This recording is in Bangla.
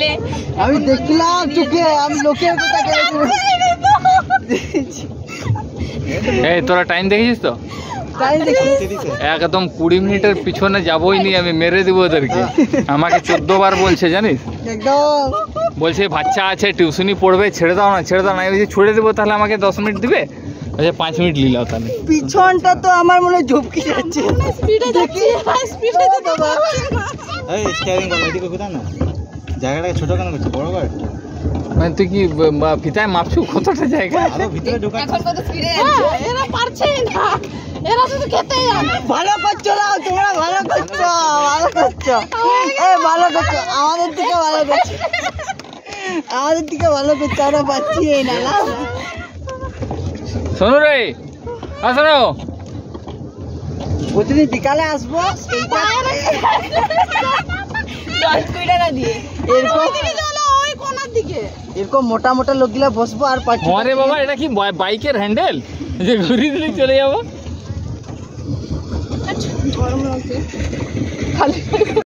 দিলে আমি দেখলাম চোখে, আমি লোকের কথা এই তোরা টাইম দেখেছিস তো? একদম 20 মিনিটের পিছনে যাবোই নি, আমি মেরে দিব ওদেরকে। আমাকে 14 বার বলছে জানিস, একদম বলছে বাচ্চা আছে টিউশনি পড়বে, ছেড়ে দাও না ছেড়ে দাও না। আমি ছুড়ে দেবো তাহলে আমাকে 10 মিনিট দিবে, আচ্ছা 5 মিনিট নিলাও তাহলে। পিছনটা তো আমার মনে হয় ঝুপকি যাচ্ছে, স্পিডে যাচ্ছে, স্পিডে বাবা। এই স্টিয়ারিং করো, এদিকে কোথাও না, জায়গাটা ছোট কেন করছো, বড় কর। মানে তুই কি ফিতায় মাপছু কতটা জায়গা? আরো ভিতরে ঢোকা। এখন কত স্পিডে যাচ্ছে, এরা পারছে না, এরা শুধু খেতে জানে। ভালো করছো না তোমরা, ভালো করছো, ভালো করছো, ভালো করছো, আমাদের দিকে ভালো করছো, আমাদের দিকে ভালো করছো, আমরা পাচ্ছি এই না। শোনো রে, শোনো, প্রতিদিন বিকালে আসবো 10 টাকা দিয়ে এরকম ওই কোনার দিকে, এরকম মোটা মোটা লোকগুলা বসবো আর পাচ্ছি। আরে বাবা এটা কি বাইকের হ্যান্ডেল যে ঘুরিয়ে দিলে চলে যাবো? গরম লাগছে খালি